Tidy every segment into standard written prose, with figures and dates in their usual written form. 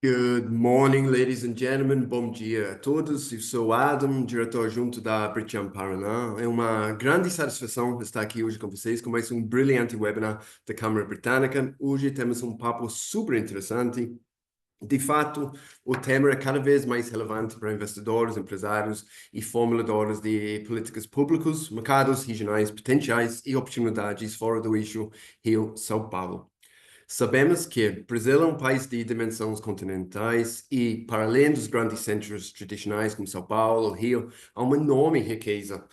Good morning, ladies and gentlemen. Bom dia a todos. Eu sou Adam, diretor junto da Britam Paraná. É uma grande satisfação estar aqui hoje com vocês com mais um brilhante webinar da Câmara Britânica. Hoje temos um papo super interessante. De fato, o tema é cada vez mais relevante para investidores, empresários e formuladores de políticas públicas, mercados regionais potenciais e oportunidades fora do eixo Rio-São Paulo. Sabemos que o Brasil é um país de dimensões continentais e, para além dos grandes centros tradicionais como São Paulo, Rio, há uma enorme riqueza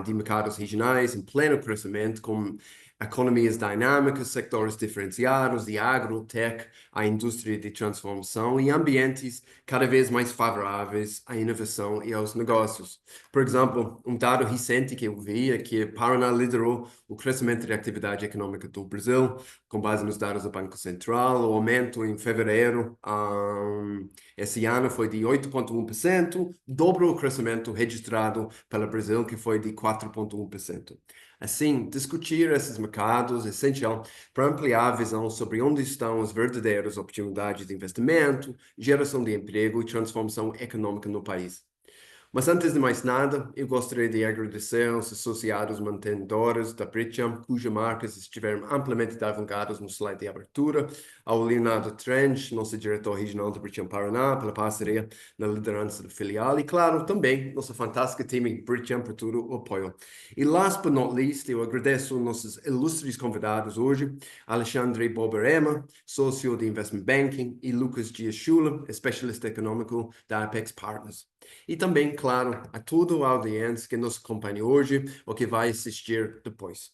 de mercados regionais em pleno crescimento, com economias dinâmicas, sectores diferenciados de agro, tech, a indústria de transformação e ambientes cada vez mais favoráveis à inovação e aos negócios. Por exemplo, um dado recente que eu vi é que Paraná liderou o crescimento da atividade econômica do Brasil, com base nos dados do Banco Central. O aumento em fevereiro esse ano foi de 8,1%, dobrou o crescimento registrado pelo Brasil, que foi de 4,1%. Assim, discutir esses mercados é essencial para ampliar a visão sobre onde estão as verdadeiras oportunidades de investimento, geração de emprego e transformação econômica no país. Mas antes de mais nada, eu gostaria de agradecer aos associados mantenedores da Britam, cujas marcas estiveram amplamente divulgadas no slide de abertura, ao Leonardo Trench, nosso diretor regional da Britam Paraná, pela parceria na liderança da filial, e claro, também nossa fantástica time Britam por todo o apoio. E last but not least, eu agradeço nossos ilustres convidados hoje, Alexandre Boberema, sócio de Investment Banking, e Lucas Dias Schula, especialista econômico da Apex Partners. E também, claro, a toda a audiência que nos acompanha hoje ou que vai assistir depois.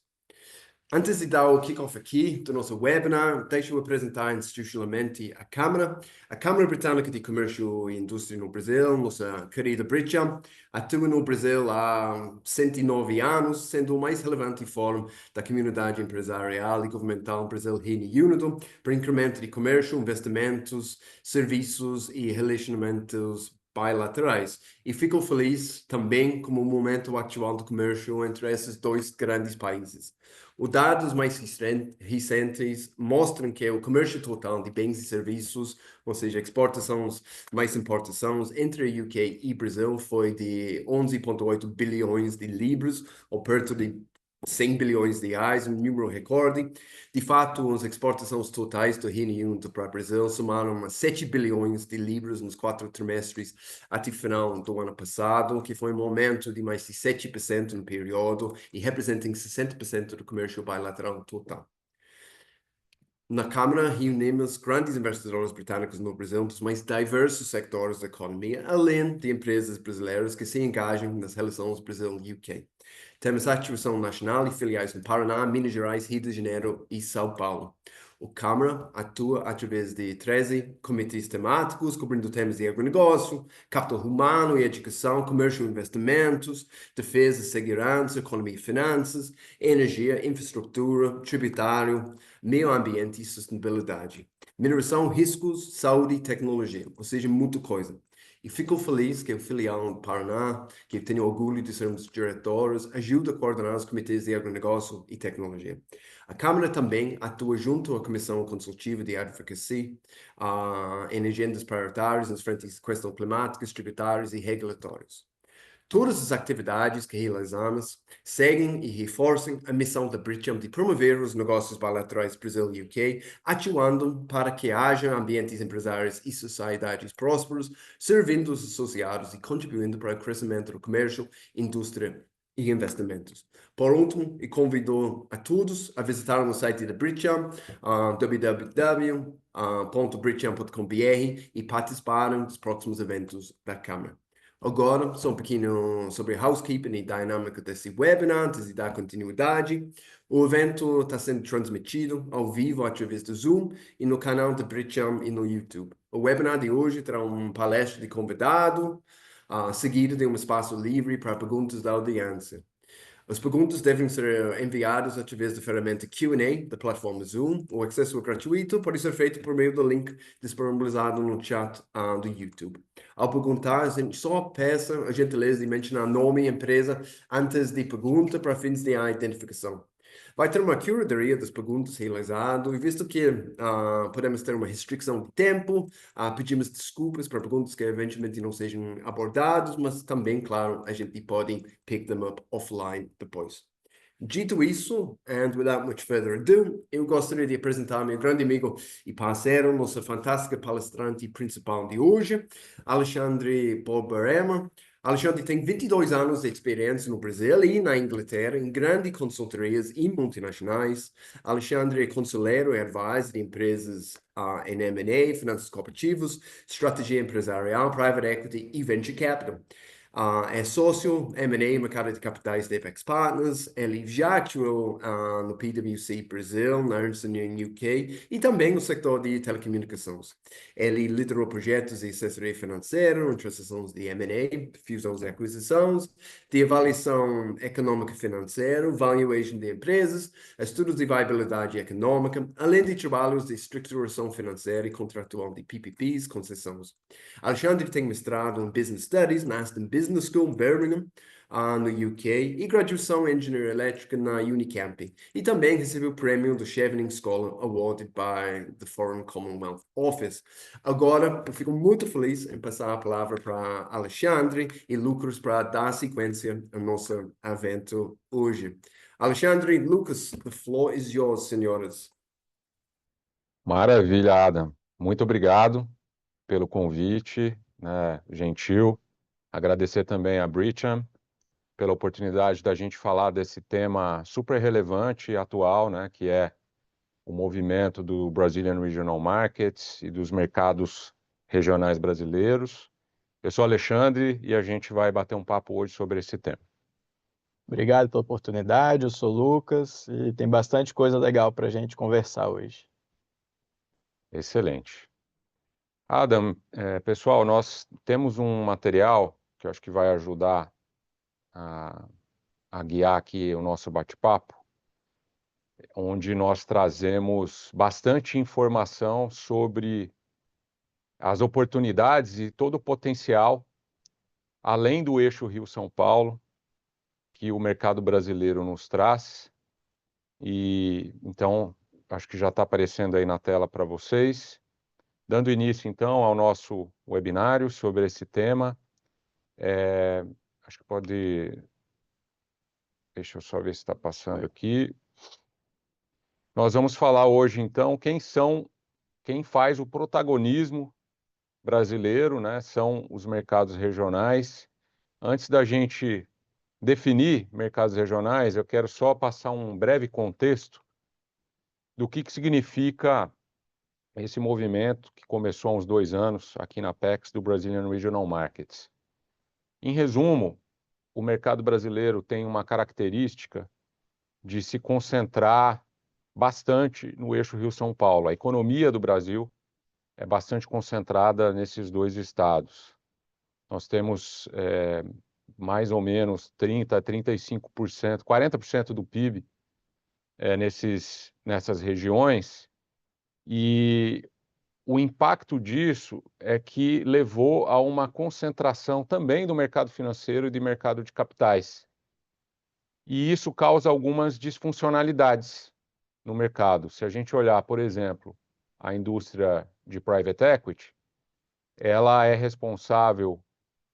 Antes de dar o kick-off aqui do nosso webinar, deixa-me apresentar institucionalmente a Câmara. A Câmara Britânica de Comércio e Indústria no Brasil, nossa querida Britam, atua no Brasil há 109 anos, sendo o mais relevante fórum da comunidade empresarial e governamental Brasil Reino Unido para incremento de comércio, investimentos, serviços e relacionamentos bilaterais. E fico feliz também com o momento atual do comércio entre esses dois grandes países. Os dados mais recentes mostram que o comércio total de bens e serviços, ou seja, exportações mais importações entre a UK e Brasil, foi de 11,8 bilhões de libras, ou perto de 100 bilhões de reais, um número recorde. De fato, as exportações totais do Reino Unido para o Brasil somaram 7 bilhões de libras nos 4 trimestres até o final do ano passado, que foi um aumento de mais de 7% no período e representa 60% do comércio bilateral total. Na Câmara, reunimos grandes investidores britânicos no Brasil dos mais diversos sectores da economia, além de empresas brasileiras que se engajam nas relações Brasil-UK. Temos ativação nacional e filiais no Paraná, Minas Gerais, Rio de Janeiro e São Paulo. O Câmara atua através de 13 comitês temáticos, cobrindo temas de agronegócio, capital humano e educação, comércio e investimentos, defesa, segurança, economia e finanças, energia, infraestrutura, tributário, meio ambiente e sustentabilidade. Mineração, riscos, saúde e tecnologia, ou seja, muita coisa. E fico feliz que o filial do Paraná, que eu tenho orgulho de sermos diretores, ajuda a coordenar os comitês de agronegócio e tecnologia. A Câmara também atua junto à Comissão Consultiva de Advocacy em agendas prioritárias nas frentes de questões climáticas, tributárias e regulatórias. Todas as atividades que realizamos seguem e reforçam a missão da Britam de promover os negócios bilaterais Brasil e UK, atuando para que haja ambientes empresários e sociedades prósperos, servindo os associados e contribuindo para o crescimento do comércio, indústria e investimentos. Por último, eu convido a todos a visitar o site da Britam, www.britam.com.br, e participarem dos próximos eventos da Câmara. Agora, só um pouquinho sobre housekeeping e dinâmica desse webinar, antes de dar continuidade. O evento está sendo transmitido ao vivo através do Zoom e no canal da Britam e no YouTube. O webinar de hoje terá uma palestra de convidado, seguido de um espaço livre para perguntas da audiência. As perguntas devem ser enviadas através da ferramenta Q&A da plataforma Zoom. O acesso é gratuito, pode ser feito por meio do link disponibilizado no chat do YouTube. Ao perguntar, a gente só peça a gentileza de mencionar nome e empresa antes de pergunta para fins de identificação. Vai ter uma curadoria das perguntas realizadas, e visto que podemos ter uma restrição de tempo, pedimos desculpas para perguntas que eventualmente não sejam abordadas, mas também, claro, a gente pode pick them up offline depois. Dito isso, and without much further ado, eu gostaria de apresentar meu grande amigo e parceiro, nossa fantástica palestrante principal de hoje, Alexandre Borborema. Alexandre tem 22 anos de experiência no Brasil e na Inglaterra em grandes consultorias e multinacionais. Alexandre é conselheiro e advisor de empresas em M&A, finanças cooperativas, estratégia empresarial, private equity e venture capital. É sócio M&A, mercado de capitais da Apex Partners. Ele já atuou no PwC Brasil, na Ernst Young UK e também no setor de telecomunicações. Ele liderou projetos de assessoria financeira, transações de M&A, fusões e aquisições, de avaliação econômica e financeira, valuation de empresas, estudos de viabilidade econômica, além de trabalhos de estruturação financeira e contratual de PPPs, concessões. Alexandre tem mestrado em Business Studies na Aston Business School, Birmingham, no UK, e graduação em Engenharia Elétrica na Unicamp. E também recebeu o prêmio do Chevening Scholar awarded by the Foreign Commonwealth Office. Agora, eu fico muito feliz em passar a palavra para Alexandre e Lucas para dar sequência ao nosso evento hoje. Alexandre, Lucas, the floor is yours, senhoras. Maravilha, Adam. Muito obrigado pelo convite, né, gentil. Agradecer também a Brigham pela oportunidade da gente falar desse tema super relevante e atual, né, que é o movimento do Brazilian Regional Markets e dos mercados regionais brasileiros. Eu sou Alexandre e a gente vai bater um papo hoje sobre esse tema. Obrigado pela oportunidade, eu sou o Lucas e tem bastante coisa legal para a gente conversar hoje. Excelente. Adam, pessoal, nós temos um material que eu acho que vai ajudar a guiar aqui o nosso bate-papo, onde nós trazemos bastante informação sobre as oportunidades e todo o potencial, além do eixo Rio-São Paulo, que o mercado brasileiro nos traz. E então, acho que já está aparecendo aí na tela para vocês. Dando início, então, ao nosso webinário sobre esse tema. Acho que pode... Deixa eu só ver se está passando aqui. Nós vamos falar hoje, então, quem faz o protagonismo brasileiro, né? São os mercados regionais. Antes da gente definir mercados regionais, eu quero só passar um breve contexto do que significa esse movimento que começou há uns 2 anos aqui na Apex do Brazilian Regional Markets. Em resumo, o mercado brasileiro tem uma característica de se concentrar bastante no eixo Rio-São Paulo. A economia do Brasil é bastante concentrada nesses 2 estados. Nós temos mais ou menos 30% a 35%, 40% do PIB nessas regiões, e o impacto disso é que levou a uma concentração também do mercado financeiro e do mercado de capitais. E isso causa algumas disfuncionalidades no mercado. Se a gente olhar, por exemplo, a indústria de private equity, ela é responsável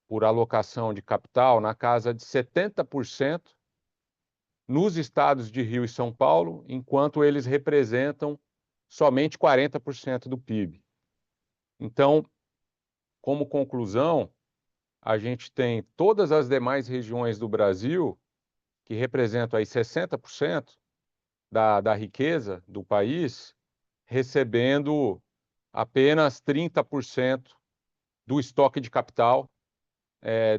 por alocação de capital na casa de 70% nos estados de Rio e São Paulo, enquanto eles representam somente 40% do PIB. Então, como conclusão, a gente tem todas as demais regiões do Brasil, que representam aí 60% da riqueza do país, recebendo apenas 30% do estoque de capital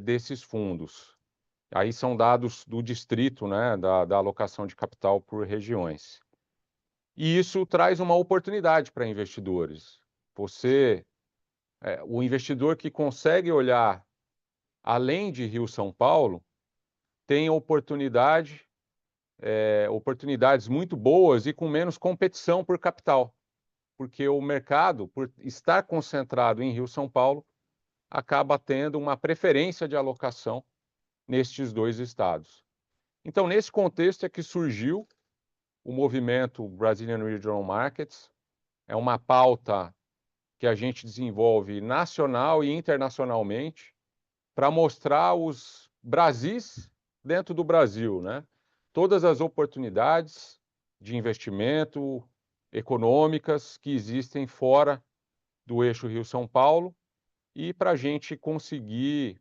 desses fundos. Aí são dados do distrito, né, da alocação de capital por regiões. E isso traz uma oportunidade para investidores. O investidor que consegue olhar além de Rio-São Paulo, tem oportunidades muito boas e com menos competição por capital, porque o mercado, por estar concentrado em Rio-São Paulo, acaba tendo uma preferência de alocação nestes 2 estados. Então, nesse contexto é que surgiu o movimento Brazilian Regional Markets. É uma pauta que a gente desenvolve nacional e internacionalmente para mostrar os Brasis dentro do Brasil, né? Todas as oportunidades de investimento econômicas que existem fora do eixo Rio-São Paulo e para a gente conseguir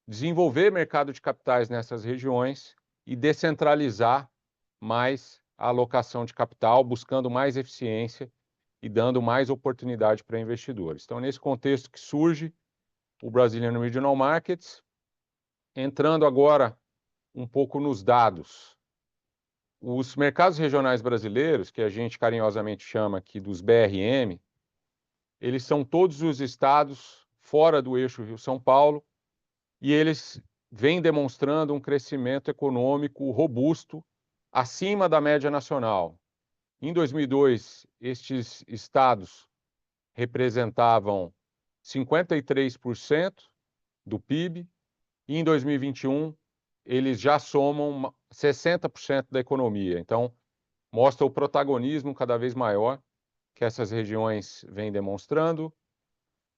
desenvolver mercado de capitais nessas regiões e descentralizar mais a alocação de capital, buscando mais eficiência e dando mais oportunidade para investidores. Então, nesse contexto que surge o Brazilian Regional Markets, entrando agora um pouco nos dados. Os mercados regionais brasileiros, que a gente carinhosamente chama aqui dos BRM, eles são todos os estados fora do eixo Rio-São Paulo e eles vêm demonstrando um crescimento econômico robusto acima da média nacional. Em 2002, estes estados representavam 53% do PIB e em 2021 eles já somam 60% da economia. Então, mostra o protagonismo cada vez maior que essas regiões vêm demonstrando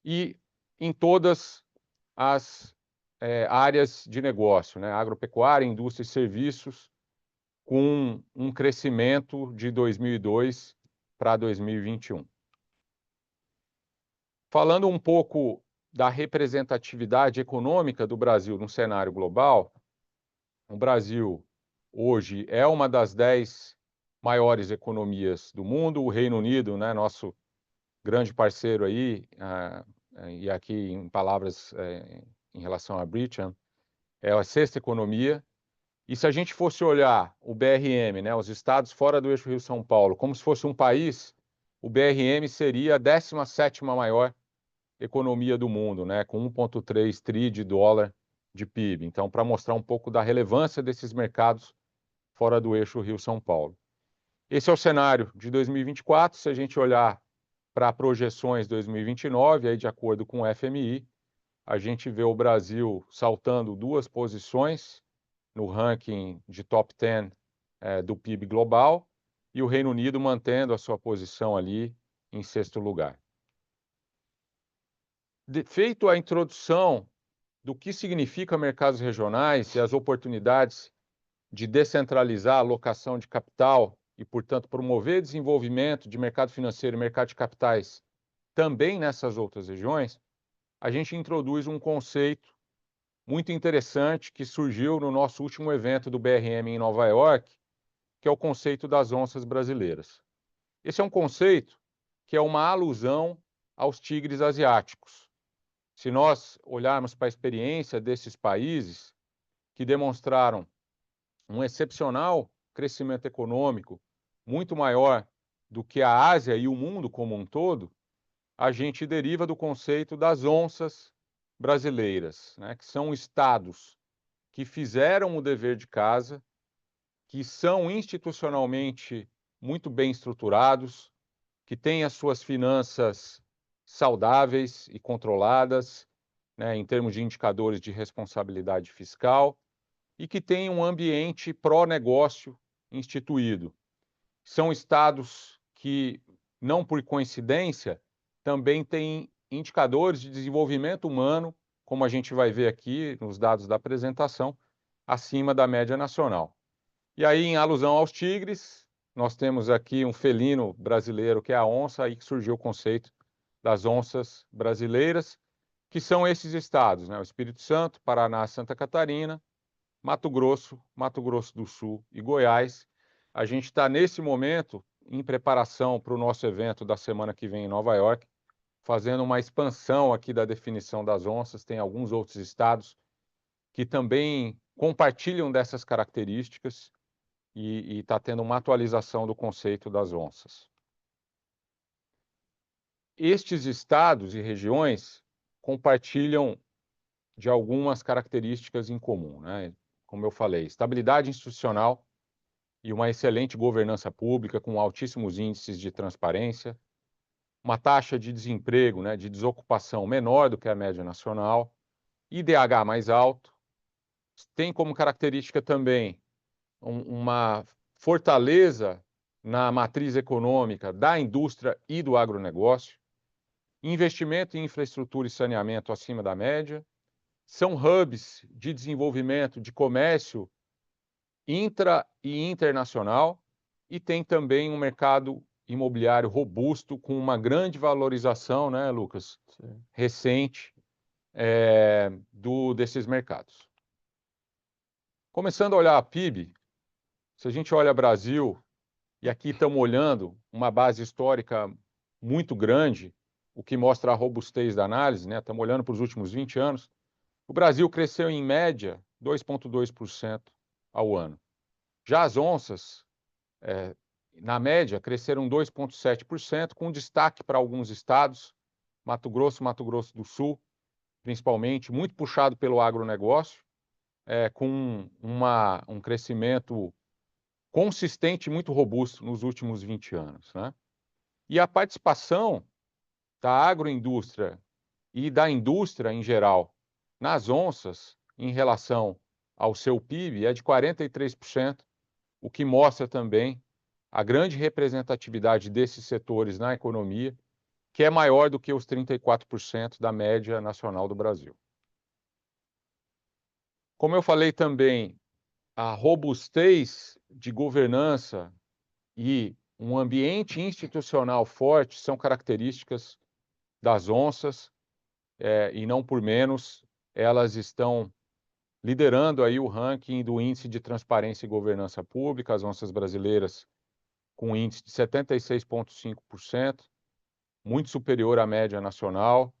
e em todas as áreas de negócio, né? Agropecuária, indústria e serviços, com um crescimento de 2002 para 2021. Falando um pouco da representatividade econômica do Brasil no cenário global, o Brasil hoje é uma das 10 maiores economias do mundo, o Reino Unido, né, nosso grande parceiro aí, e aqui em palavras em relação à Britam, é a 6ª economia. E se a gente fosse olhar o BRM, né, os estados fora do eixo Rio-São Paulo, como se fosse um país, o BRM seria a 17ª maior economia do mundo, né, com 1,3 tri de dólar de PIB. Então, para mostrar um pouco da relevância desses mercados fora do eixo Rio-São Paulo. Esse é o cenário de 2024. Se a gente olhar para projeções 2029, aí de acordo com o FMI, a gente vê o Brasil saltando 2 posições no ranking de top 10 do PIB global e o Reino Unido mantendo a sua posição ali em 6º lugar. Feito a introdução do que significa mercados regionais e as oportunidades de descentralizar a alocação de capital e, portanto, promover desenvolvimento de mercado financeiro e mercado de capitais também nessas outras regiões, a gente introduz um conceito muito interessante que surgiu no nosso último evento do BRM em Nova York, que é o conceito das onças brasileiras. Esse é um conceito que é uma alusão aos tigres asiáticos. Se nós olharmos para a experiência desses países que demonstraram um excepcional crescimento econômico, muito maior do que a Ásia e o mundo como um todo, a gente deriva do conceito das onças brasileiras, né, que são estados que fizeram o dever de casa, que são institucionalmente muito bem estruturados, que têm as suas finanças saudáveis e controladas, né, em termos de indicadores de responsabilidade fiscal, e que têm um ambiente pró-negócio instituído. São estados que, não por coincidência, também têm indicadores de desenvolvimento humano, como a gente vai ver aqui nos dados da apresentação, acima da média nacional. E aí, em alusão aos tigres, nós temos aqui um felino brasileiro, que é a onça, aí que surgiu o conceito das onças brasileiras, que são esses estados, né? O Espírito Santo, Paraná, Santa Catarina, Mato Grosso do Sul e Goiás. A gente está, nesse momento, em preparação para o nosso evento da semana que vem em Nova York, fazendo uma expansão aqui da definição das onças. Tem alguns outros estados que também compartilham dessas características e está tendo uma atualização do conceito das onças. Estes estados e regiões compartilham de algumas características em comum, né? Como eu falei, estabilidade institucional e uma excelente governança pública com altíssimos índices de transparência, uma taxa de desemprego, né, de desocupação menor do que a média nacional, IDH mais alto, tem como característica também uma fortaleza na matriz econômica da indústria e do agronegócio, investimento em infraestrutura e saneamento acima da média, são hubs de desenvolvimento de comércio intra e internacional e tem também um mercado imobiliário robusto com uma grande valorização, né, Lucas, Sim. recente desses mercados. Começando a olhar a PIB, se a gente olha Brasil, e aqui estamos olhando uma base histórica muito grande, o que mostra a robustez da análise, né? Estamos olhando para os últimos 20 anos. O Brasil cresceu em média 2,2% ao ano. Já as onças, na média, cresceram 2,7%, com destaque para alguns estados, Mato Grosso do Sul, principalmente, muito puxado pelo agronegócio, com um crescimento consistente e muito robusto nos últimos 20 anos, né? E a participação da agroindústria e da indústria em geral nas onças, em relação ao seu PIB, é de 43%, o que mostra também a grande representatividade desses setores na economia, que é maior do que os 34% da média nacional do Brasil. Como eu falei também, a robustez de governança e um ambiente institucional forte são características das onças, e não por menos, elas estão liderando aí o ranking do Índice de Transparência e Governança Pública, as onças brasileiras com um índice de 76,5%, muito superior à média nacional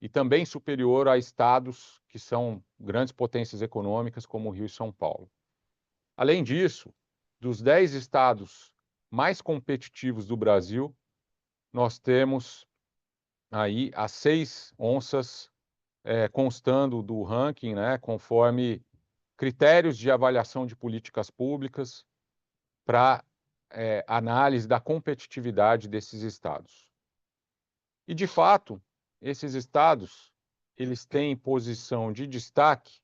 e também superior a estados que são grandes potências econômicas como o Rio e São Paulo. Além disso, dos 10 estados mais competitivos do Brasil, nós temos aí as 6 onças constando do ranking, né, conforme critérios de avaliação de políticas públicas para análise da competitividade desses estados. E, de fato, esses estados, eles têm posição de destaque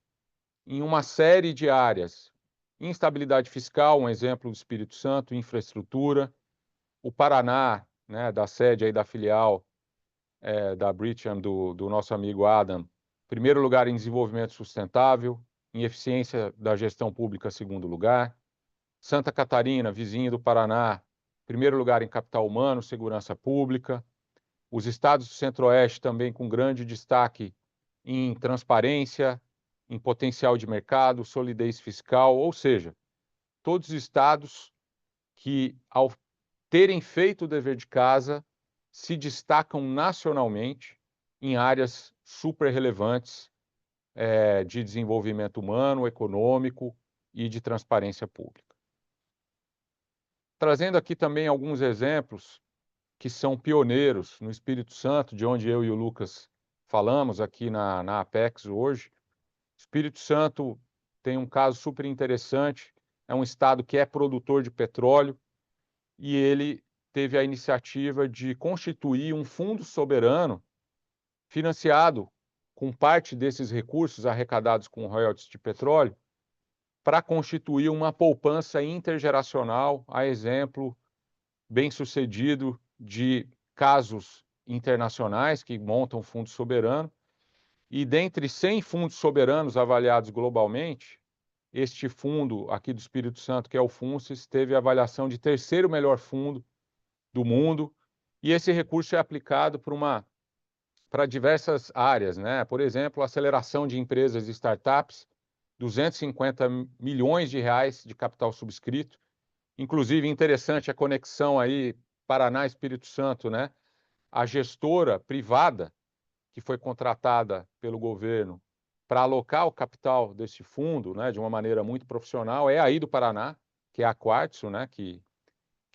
em uma série de áreas. Instabilidade fiscal, um exemplo do Espírito Santo, infraestrutura. O Paraná, né, da sede aí da filial da Britcham, do nosso amigo Adam, primeiro lugar em desenvolvimento sustentável, em eficiência da gestão pública, segundo lugar. Santa Catarina, vizinho do Paraná, primeiro lugar em capital humano, segurança pública. Os estados do Centro-Oeste também com grande destaque em transparência, em potencial de mercado, solidez fiscal, ou seja, todos os estados que, ao terem feito o dever de casa, se destacam nacionalmente em áreas super relevantes de desenvolvimento humano, econômico e de transparência pública. Trazendo aqui também alguns exemplos que são pioneiros no Espírito Santo, de onde eu e o Lucas falamos aqui na Apex hoje. O Espírito Santo tem um caso super interessante, é um estado que é produtor de petróleo e ele teve a iniciativa de constituir um fundo soberano financiado com parte desses recursos arrecadados com royalties de petróleo para constituir uma poupança intergeracional, a exemplo bem-sucedido de casos internacionais que montam fundo soberano. E dentre 100 fundos soberanos avaliados globalmente, este fundo aqui do Espírito Santo, que é o FUNCES, teve a avaliação de terceiro melhor fundo do mundo, e esse recurso é aplicado para diversas áreas, né? Por exemplo, aceleração de empresas e startups, 250 milhões de reais de capital subscrito. Inclusive, interessante a conexão aí Paraná e Espírito Santo, né? A gestora privada que foi contratada pelo governo para alocar o capital desse fundo, né, de uma maneira muito profissional, é aí do Paraná, que é a Quartzo, né, que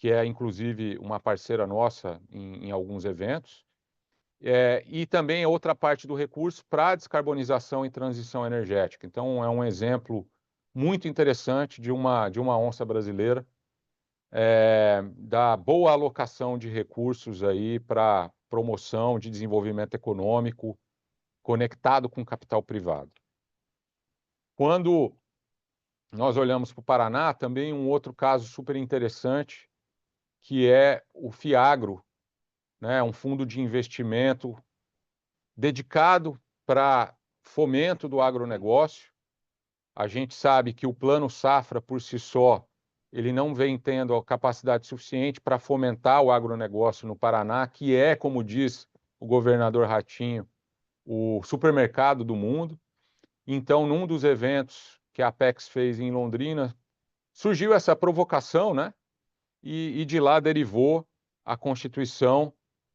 é inclusive uma parceira nossa em alguns eventos. E também outra parte do recurso para descarbonização e transição energética. Então, é um exemplo muito interessante de uma onça brasileira, da boa alocação de recursos aí para promoção de desenvolvimento econômico conectado com capital privado. Quando nós olhamos para o Paraná, também um outro caso super interessante que é o FIAGRO, né, um fundo de investimento dedicado para fomento do agronegócio. A gente sabe que o Plano Safra, por si só, ele não vem tendo a capacidade suficiente para fomentar o agronegócio no Paraná, que é, como diz o governador Ratinho, o supermercado do mundo. Então, num dos eventos que a Apex fez em Londrina, surgiu essa provocação, né? E de lá derivou a constituição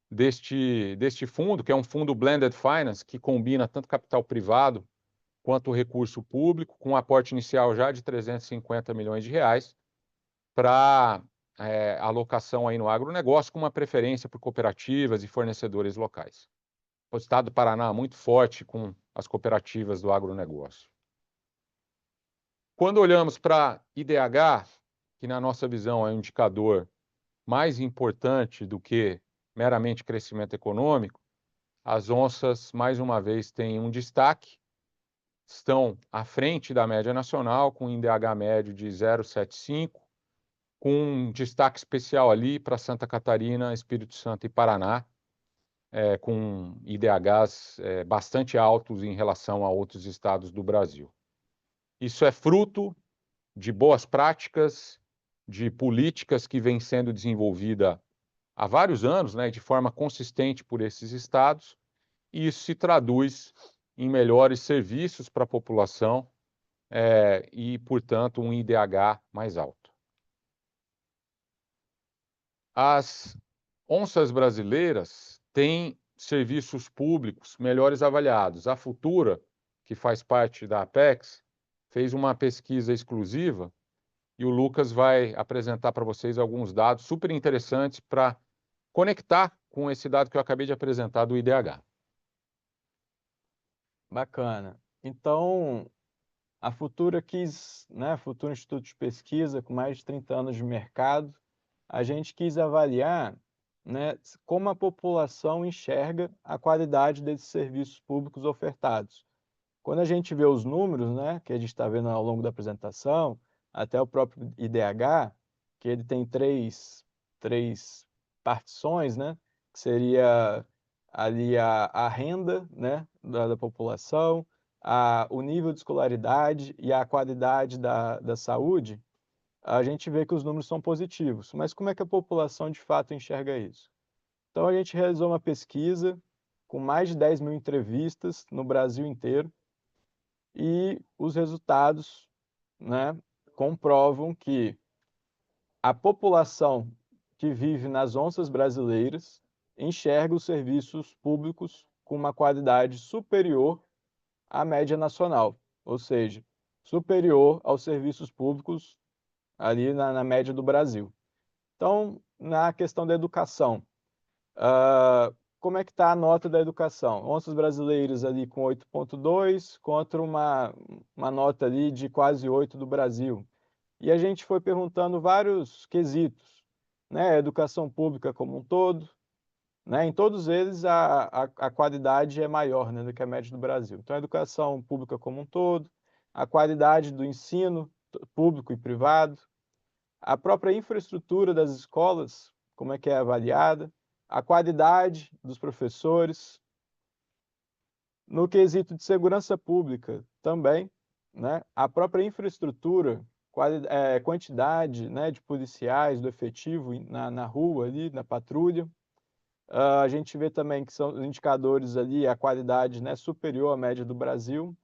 deste fundo, que é um fundo blended finance, que combina tanto capital privado quanto recurso público, com um aporte inicial já de 350 milhões de reais, para alocação aí no agronegócio, com uma preferência por cooperativas e fornecedores locais. O estado do Paraná é muito forte com as cooperativas do agronegócio. Quando olhamos para IDH, que na nossa visão é um indicador mais importante do que meramente crescimento econômico, as onças, mais uma vez, têm um destaque, estão à frente da média nacional, com um IDH médio de 0,75, com um destaque especial ali para Santa Catarina, Espírito Santo e Paraná, com IDHs bastante altos em relação a outros estados do Brasil. Isso é fruto de boas práticas, de políticas que vêm sendo desenvolvida há vários anos, né, de forma consistente por esses estados, e isso se traduz em melhores serviços para a população e, portanto, um IDH mais alto. As onças brasileiras têm serviços públicos melhores avaliados. A Futura, que faz parte da Apex, fez uma pesquisa exclusiva e o Lucas vai apresentar para vocês alguns dados super interessantes para conectar com esse dado que eu acabei de apresentar do IDH. Bacana. Então, a Futura quis, né, Futura Instituto de Pesquisa, com mais de 30 anos de mercado, a gente quis avaliar, né, como a população enxerga a qualidade desses serviços públicos ofertados. Quando a gente vê os números, né, que a gente está vendo ao longo da apresentação, até o próprio IDH, que ele tem três partições, né, que seria ali a renda, né, da população, o nível de escolaridade e a qualidade da saúde, a gente vê que os números são positivos. Mas como é que a população de fato enxerga isso? Então a gente realizou uma pesquisa com mais de 10 mil entrevistas no Brasil inteiro e os resultados, né, comprovam que a população que vive nas onças brasileiras enxerga os serviços públicos com uma qualidade superior à média nacional, ou seja, superior aos serviços públicos ali na média do Brasil. Então, na questão da educação, como é que está a nota da educação? Onças brasileiras ali com 8,2 contra uma nota ali de quase 8 do Brasil. E a gente foi perguntando vários quesitos, né? A educação pública como um todo, né? Em todos eles a qualidade é maior, né, do que a média do Brasil. Então a educação pública como um todo, a qualidade do ensino público e privado, a própria infraestrutura das escolas, como é que é avaliada, a qualidade dos professores. No quesito de segurança pública também, né, a própria infraestrutura, quantidade, né, de policiais, do efetivo na rua ali, na patrulha. A gente vê também que são os indicadores ali, a qualidade, né, superior à média do Brasil.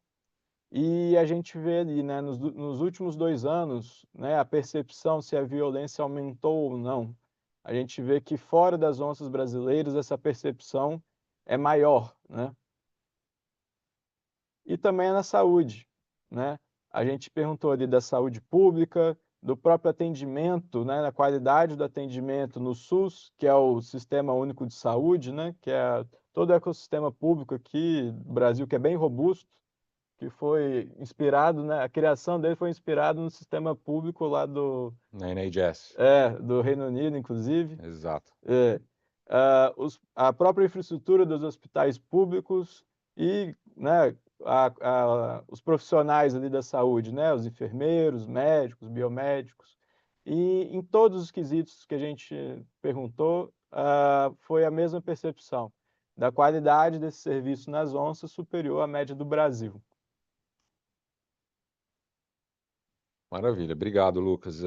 E a gente vê ali, né, nos últimos 2 anos, né, a percepção se a violência aumentou ou não. A gente vê que fora das onças brasileiras essa percepção é maior, né? E também na saúde, né? A gente perguntou ali da saúde pública, do próprio atendimento, né, da qualidade do atendimento no SUS, que é o Sistema Único de Saúde, né, que é todo o ecossistema público aqui do Brasil, que é bem robusto, que foi inspirado, né, a criação dele foi inspirado no sistema público lá Na NHS. do Reino Unido, inclusive. Exato. A própria infraestrutura dos hospitais públicos e, né, os profissionais ali da saúde, né, os enfermeiros, médicos, biomédicos. E em todos os quesitos que a gente perguntou, foi a mesma percepção da qualidade desse serviço nas onças superior à média do Brasil. Maravilha, obrigado, Lucas.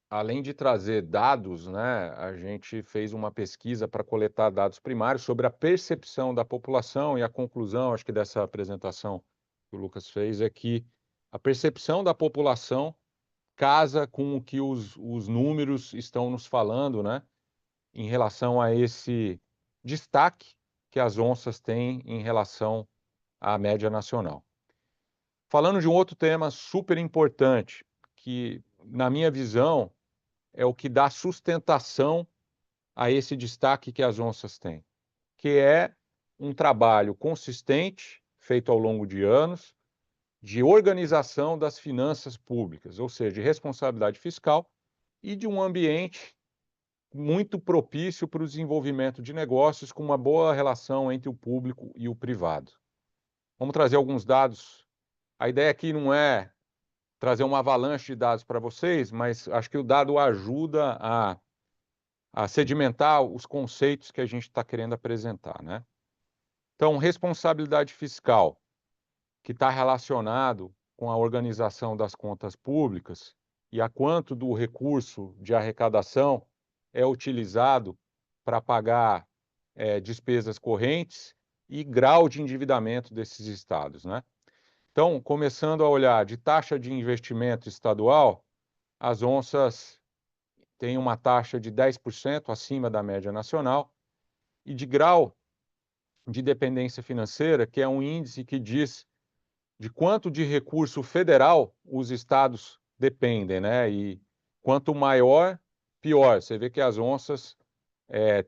Além de trazer dados, né, a gente fez uma pesquisa para coletar dados primários sobre a percepção da população, e a conclusão, acho que dessa apresentação que o Lucas fez, é que a percepção da população casa com o que os números estão nos falando, né, em relação a esse destaque que as onças têm em relação à média nacional. Falando de um outro tema super importante, que, na minha visão, é o que dá sustentação a esse destaque que as onças têm, que é um trabalho consistente, feito ao longo de anos, de organização das finanças públicas, ou seja, de responsabilidade fiscal e de um ambiente muito propício para o desenvolvimento de negócios com uma boa relação entre o público e o privado. Vamos trazer alguns dados. A ideia aqui não é trazer uma avalanche de dados para vocês, mas acho que o dado ajuda a sedimentar os conceitos que a gente está querendo apresentar, né? Então, responsabilidade fiscal, que está relacionado com a organização das contas públicas e a quanto do recurso de arrecadação é utilizado para pagar despesas correntes e grau de endividamento desses estados, né? Então, começando a olhar de taxa de investimento estadual, as onças têm uma taxa de 10% acima da média nacional, e de grau de dependência financeira, que é um índice que diz de quanto de recurso federal os estados dependem, né? E quanto maior, pior. Você vê que as onças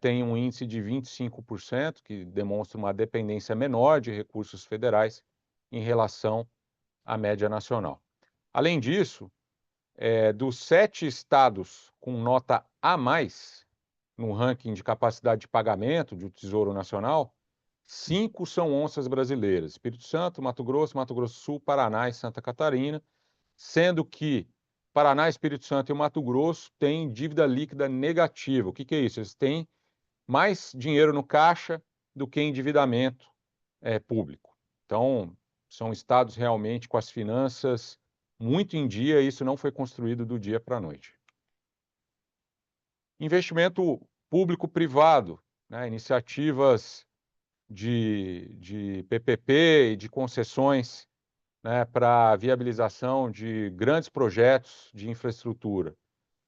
têm um índice de 25%, que demonstra uma dependência menor de recursos federais em relação à média nacional. Além disso, dos 7 estados com nota A+, no ranking de capacidade de pagamento do Tesouro Nacional, 5 são onças brasileiras: Espírito Santo, Mato Grosso do Sul, Paraná e Santa Catarina, sendo que Paraná, Espírito Santo e Mato Grosso têm dívida líquida negativa. O que é isso? Eles têm mais dinheiro no caixa do que endividamento público. Então, são estados realmente com as finanças muito em dia, e isso não foi construído do dia para a noite. Investimento público-privado, né? Iniciativas de PPP e de concessões, né, para viabilização de grandes projetos de infraestrutura.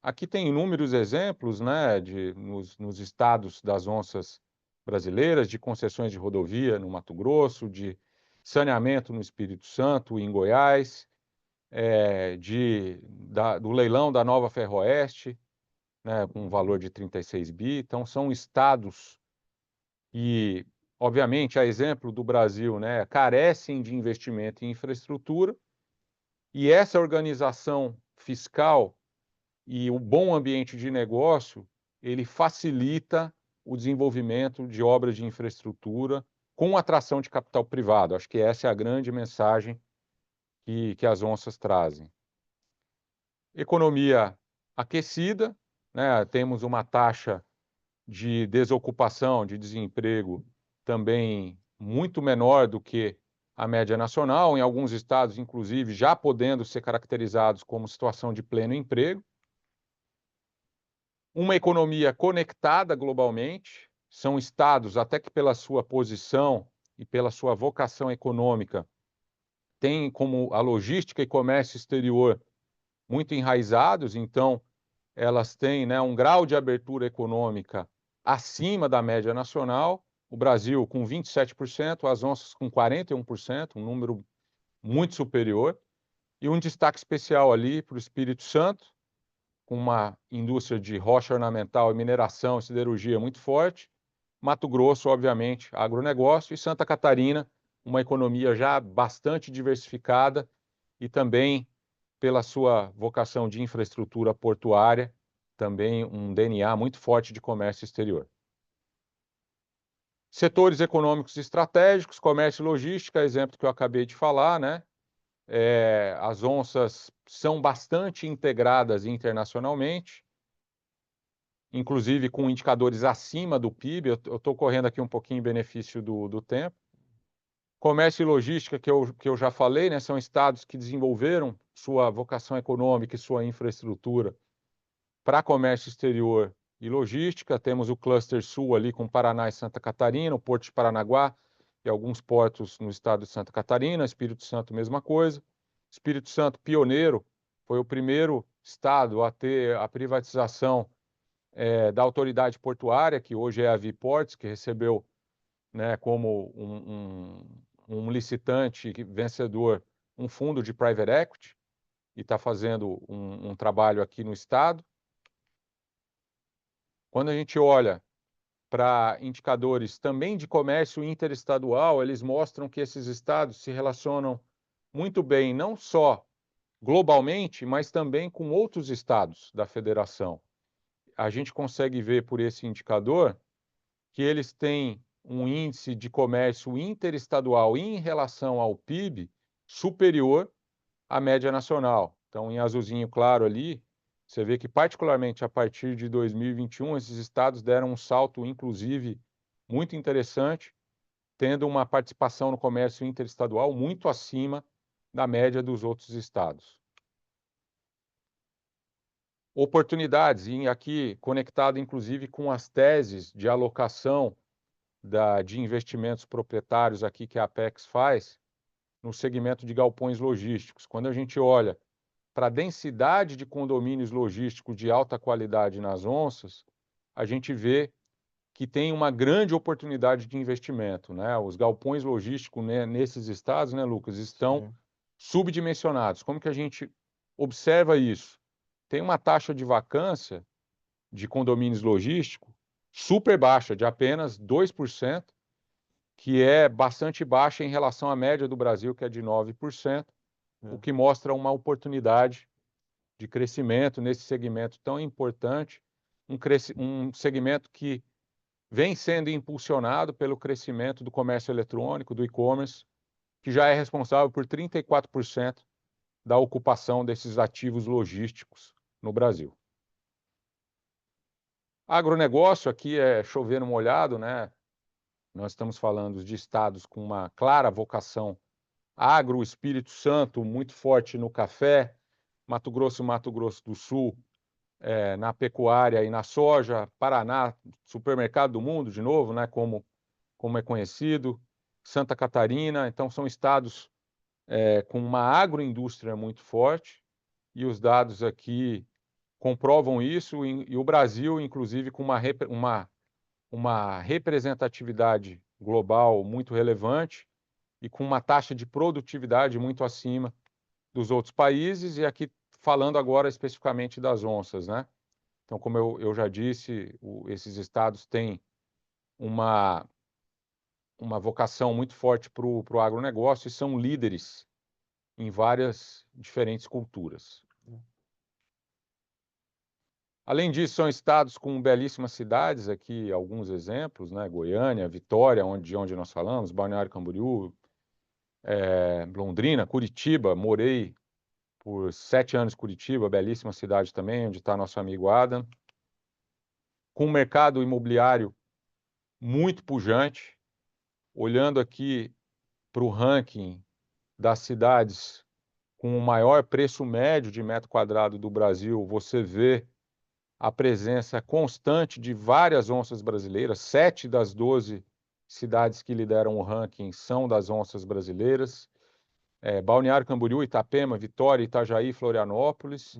Aqui tem inúmeros exemplos, né, nos estados das onças brasileiras, de concessões de rodovia no Mato Grosso, de saneamento no Espírito Santo e em Goiás, do leilão da Nova Ferroeste, né, com um valor de 36 bi. Então, são estados que, obviamente, a exemplo do Brasil, né, carecem de investimento em infraestrutura, e essa organização fiscal e o bom ambiente de negócio, ele facilita o desenvolvimento de obras de infraestrutura com atração de capital privado. Acho que essa é a grande mensagem que as onças trazem. Economia aquecida, né? Temos uma taxa de desocupação, de desemprego também muito menor do que a média nacional, em alguns estados, inclusive, já podendo ser caracterizados como situação de pleno emprego. Uma economia conectada globalmente, são estados, até que pela sua posição e pela sua vocação econômica, têm como a logística e comércio exterior muito enraizados, então elas têm, né, um grau de abertura econômica acima da média nacional. O Brasil com 27%, as onças com 41%, um número muito superior, e um destaque especial ali para o Espírito Santo, com uma indústria de rocha ornamental e mineração e siderurgia muito forte. Mato Grosso, obviamente, agronegócio, e Santa Catarina, uma economia já bastante diversificada e também pela sua vocação de infraestrutura portuária, também um DNA muito forte de comércio exterior. Setores econômicos estratégicos, comércio e logística, exemplo que eu acabei de falar, né? as onças são bastante integradas internacionalmente, inclusive com indicadores acima do PIB. Eu estou correndo aqui um pouquinho em benefício do tempo. Comércio e logística, que eu já falei, né, são estados que desenvolveram sua vocação econômica e sua infraestrutura para comércio exterior e logística. Temos o cluster sul ali com Paraná e Santa Catarina, o Porto de Paranaguá e alguns portos no estado de Santa Catarina. Espírito Santo, mesma coisa. Espírito Santo, pioneiro, foi o primeiro estado a ter a privatização da autoridade portuária, que hoje é a Viports, que recebeu, né, como um licitante vencedor um fundo de private equity e está fazendo um trabalho aqui no estado. Quando a gente olha para indicadores também de comércio interestadual, eles mostram que esses estados se relacionam muito bem, não só globalmente, mas também com outros estados da federação. A gente consegue ver por esse indicador que eles têm um índice de comércio interestadual em relação ao PIB superior à média nacional. Então, em azulzinho claro ali, você vê que particularmente a partir de 2021, esses estados deram um salto, inclusive, muito interessante, tendo uma participação no comércio interestadual muito acima da média dos outros estados. Oportunidades, e aqui conectado inclusive com as teses de alocação de investimentos proprietários aqui que a Apex faz no segmento de galpões logísticos. Quando a gente olha para a densidade de condomínios logísticos de alta qualidade nas onças, a gente vê que tem uma grande oportunidade de investimento, né? Os galpões logísticos, né, nesses estados, né, Lucas, estão subdimensionados. Como que a gente observa isso? Tem uma taxa de vacância de condomínios logísticos super baixa, de apenas 2%, que é bastante baixa em relação à média do Brasil, que é de 9%, o que mostra uma oportunidade de crescimento nesse segmento tão importante, um segmento que vem sendo impulsionado pelo crescimento do comércio eletrônico, do e-commerce, que já é responsável por 34% da ocupação desses ativos logísticos no Brasil. Agronegócio, aqui é chover no molhado, né? Nós estamos falando de estados com uma clara vocação agro, Espírito Santo, muito forte no café, Mato Grosso do Sul, na pecuária e na soja, Paraná, supermercado do mundo, de novo, né, como é conhecido, Santa Catarina. Então, são estados com uma agroindústria muito forte, e os dados aqui comprovam isso, e o Brasil, inclusive, com uma representatividade global muito relevante e com uma taxa de produtividade muito acima dos outros países, e aqui falando agora especificamente das onças, né? Então, como eu já disse, esses estados têm uma vocação muito forte para o agronegócio e são líderes em várias diferentes culturas. Além disso, são estados com belíssimas cidades, aqui alguns exemplos, né? Goiânia, Vitória, de onde nós falamos, Balneário Camboriú, Londrina, Curitiba. Morei por 7 anos em Curitiba, belíssima cidade também, onde está nosso amigo Adam, com um mercado imobiliário muito pujante. Olhando aqui para o ranking das cidades com o maior preço médio de metro quadrado do Brasil, você vê a presença constante de várias onças brasileiras. 7 das 12 cidades que lideram o ranking são das onças brasileiras. Balneário Camboriú, Itapema, Vitória, Itajaí, Florianópolis.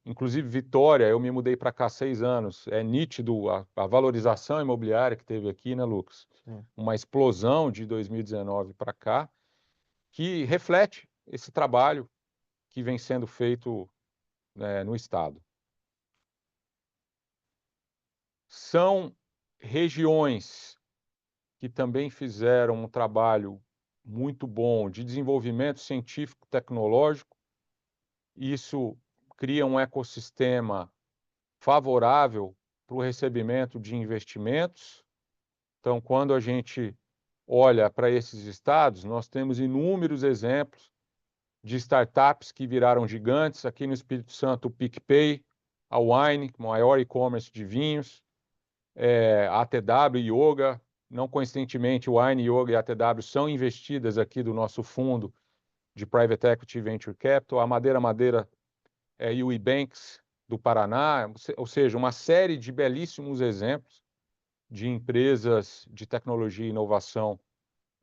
Inclusive Vitória, eu me mudei para cá há 6 anos. É nítido a valorização imobiliária que teve aqui, né, Lucas? Uma explosão de 2019 para cá, que reflete esse trabalho que vem sendo feito, né, no estado. São regiões que também fizeram um trabalho muito bom de desenvolvimento científico tecnológico. Isso cria um ecossistema favorável para o recebimento de investimentos. Então, quando a gente olha para esses estados, nós temos inúmeros exemplos de startups que viraram gigantes. Aqui no Espírito Santo, o PicPay, a Wine, maior e-commerce de vinhos, a ATW, Yoga. Não coincidentemente, Wine, Yoga e ATW são investidas aqui do nosso fundo de Private Equity Venture Capital. A Madeira e o Ebanks do Paraná, ou seja, uma série de belíssimos exemplos de empresas de tecnologia e inovação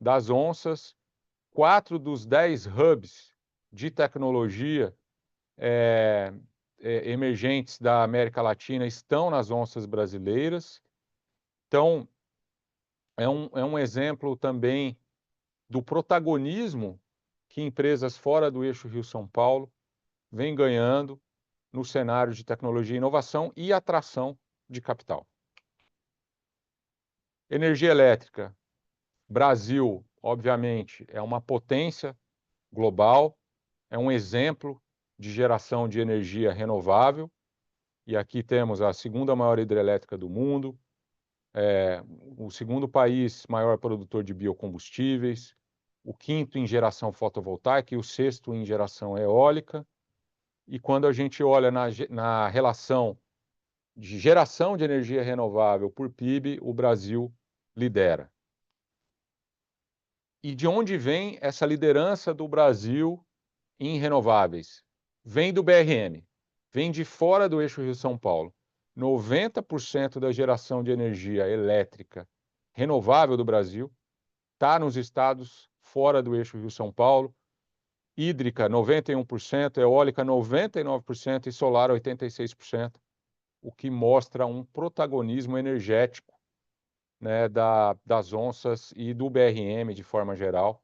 das onças. 4 dos 10 hubs de tecnologia emergentes da América Latina estão nas onças brasileiras. Então, é um exemplo também do protagonismo que empresas fora do eixo Rio-São Paulo vêm ganhando no cenário de tecnologia e inovação e atração de capital. Energia elétrica. Brasil, obviamente, é uma potência global, é um exemplo de geração de energia renovável, e aqui temos a segunda maior hidrelétrica do mundo, o segundo país maior produtor de biocombustíveis, o quinto em geração fotovoltaica e o sexto em geração eólica. E quando a gente olha na relação de geração de energia renovável por PIB, o Brasil lidera. E de onde vem essa liderança do Brasil em renováveis? Vem do BRM, vem de fora do eixo Rio-São Paulo. 90% da geração de energia elétrica renovável do Brasil está nos estados fora do eixo Rio-São Paulo. Hídrica, 91%, eólica, 99% e solar, 86%, o que mostra um protagonismo energético, né, das onças e do BRM de forma geral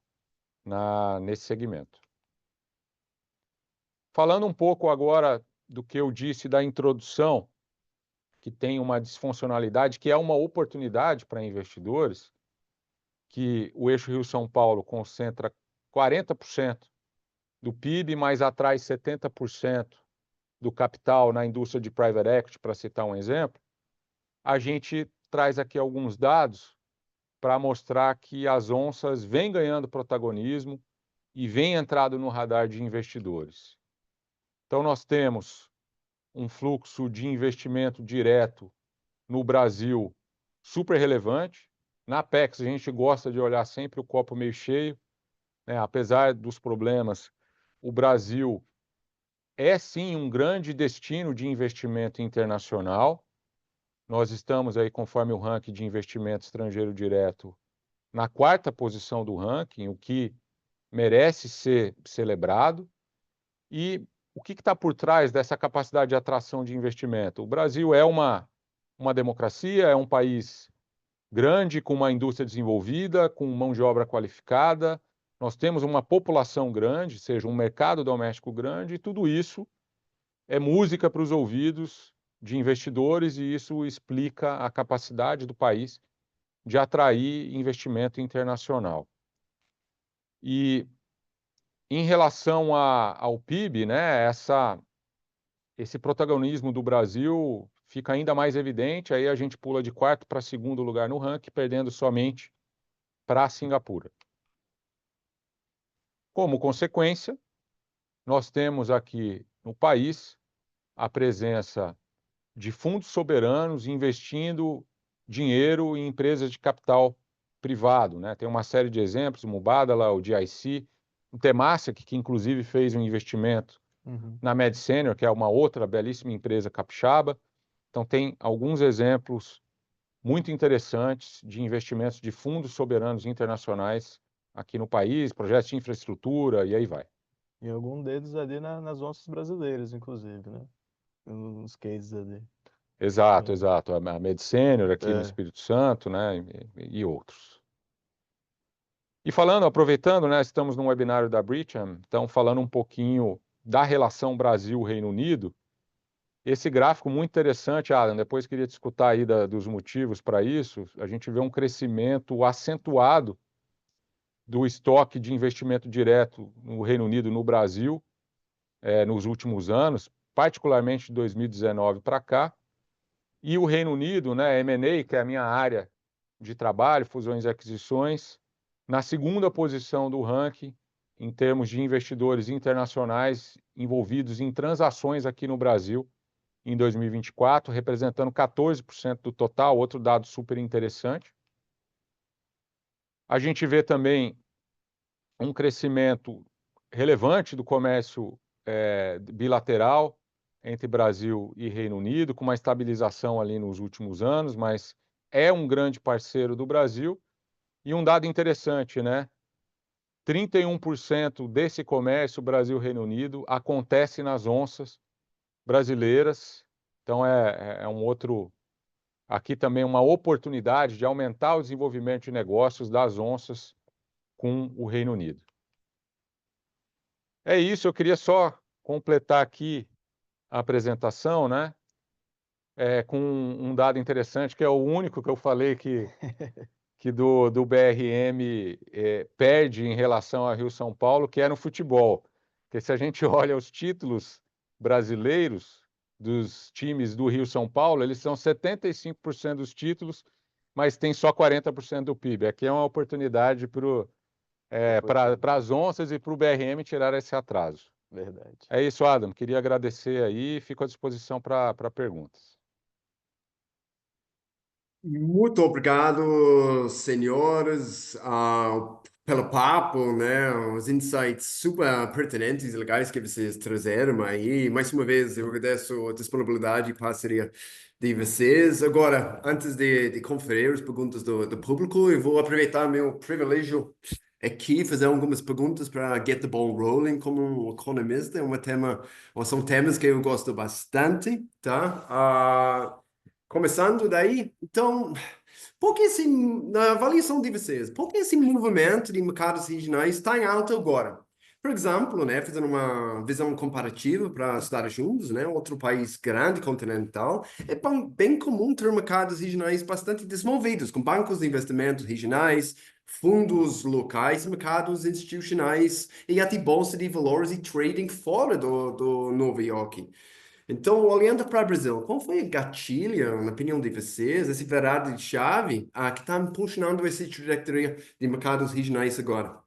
nesse segmento. Falando um pouco agora do que eu disse da introdução, que tem uma disfuncionalidade, que é uma oportunidade para investidores, que o eixo Rio-São Paulo concentra 40% do PIB, mas atrai 70% do capital na indústria de private equity, para citar um exemplo. A gente traz aqui alguns dados para mostrar que as onças vêm ganhando protagonismo e vêm entrando no radar de investidores. Então, nós temos um fluxo de investimento direto no Brasil super relevante. Na Apex, a gente gosta de olhar sempre o copo meio cheio, né? Apesar dos problemas, o Brasil é sim um grande destino de investimento internacional. Nós estamos aí, conforme o ranking de investimento estrangeiro direto, na 4ª posição do ranking, o que merece ser celebrado. E o que está por trás dessa capacidade de atração de investimento? O Brasil é uma democracia, é um país grande, com uma indústria desenvolvida, com mão de obra qualificada. Nós temos uma população grande, ou seja, um mercado doméstico grande, e tudo isso é música para os ouvidos de investidores, e isso explica a capacidade do país de atrair investimento internacional. E em relação ao PIB, né, esse protagonismo do Brasil fica ainda mais evidente, aí a gente pula de 4º para 2º lugar no ranking, perdendo somente para Singapura. Como consequência, nós temos aqui no país a presença de fundos soberanos investindo dinheiro em empresas de capital privado, né? Tem uma série de exemplos, o Mubadala, o GIC, o Temasek, que inclusive fez um investimento na MedSenior, que é uma outra belíssima empresa capixaba. Então, tem alguns exemplos muito interessantes de investimentos de fundos soberanos internacionais aqui no país, projetos de infraestrutura e aí vai. E algum deles ali nas onças brasileiras, inclusive, né? Nos cases ali. Exato, exato. A MedSenior aqui no É. Espírito Santo, né? E outros. E falando, aproveitando, né? Estamos num webinário da Brigham, então falando um pouquinho da relação Brasil-Reino Unido. Esse gráfico muito interessante, Adam, depois queria te escutar aí dos motivos para isso. A gente vê um crescimento acentuado do estoque de investimento direto no Reino Unido no Brasil nos últimos anos, particularmente de 2019 para cá. E o Reino Unido, né, M&A, que é a minha área de trabalho, fusões e aquisições, na 2ª posição do ranking em termos de investidores internacionais envolvidos em transações aqui no Brasil em 2024, representando 14% do total, outro dado super interessante. A gente vê também um crescimento relevante do comércio bilateral entre Brasil e Reino Unido, com uma estabilização ali nos últimos anos, mas é um grande parceiro do Brasil. E um dado interessante, né? 31% desse comércio Brasil-Reino Unido acontece nas onças brasileiras. Então é um outro, aqui também uma oportunidade de aumentar o desenvolvimento de negócios das onças com o Reino Unido. É isso, eu queria só completar aqui a apresentação, né? Com um dado interessante, que é o único que eu falei que do BRM perde em relação ao Rio-São Paulo, que é no futebol. Porque se a gente olha os títulos brasileiros dos times do Rio-São Paulo, eles são 75% dos títulos, mas tem só 40% do PIB. Aqui é uma oportunidade para as onças e para o BRM tirar esse atraso. Verdade. É isso, Adam. Queria agradecer aí e fico à disposição para perguntas. Muito obrigado, senhores, pelo papo, né? Os insights super pertinentes e legais que vocês trouxeram aí. Mais uma vez, eu agradeço a disponibilidade e parceria de vocês. Agora, antes de conferir as perguntas do público, eu vou aproveitar meu privilégio aqui, fazer algumas perguntas para get the ball rolling como um economista. São temas que eu gosto bastante, tá? Começando daí, então, por que na avaliação de vocês, por que esse movimento de mercados regionais está em alta agora? Por exemplo, né, fazendo uma visão comparativa para Estados Unidos, né, outro país grande, continental, é bem comum ter mercados regionais bastante desenvolvidos, com bancos de investimentos regionais, fundos locais, mercados institucionais e até bolsa de valores e trading fora do Nova York. Então, olhando para o Brasil, qual foi a gatilho, na opinião de vocês, essa virada de chave que está impulsionando essa trajetória de mercados regionais agora?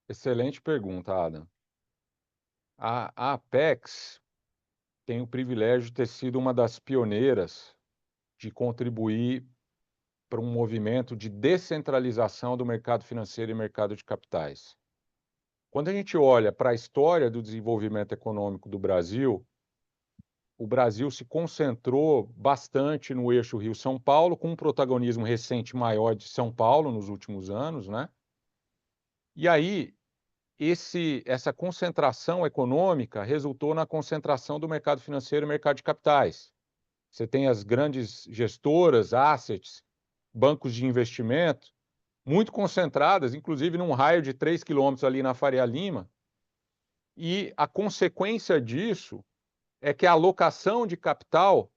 Excelente pergunta, Adam. A Apex tem o privilégio de ter sido uma das pioneiras de contribuir para um movimento de descentralização do mercado financeiro e mercado de capitais. Quando a gente olha para a história do desenvolvimento econômico do Brasil, o Brasil se concentrou bastante no eixo Rio-São Paulo, com um protagonismo recente maior de São Paulo nos últimos anos, né? E aí, essa concentração econômica resultou na concentração do mercado financeiro e mercado de capitais. Você tem as grandes gestoras, assets, bancos de investimento, muito concentradas, inclusive num raio de 3 quilômetros ali na Faria Lima, e a consequência disso é que a alocação de capital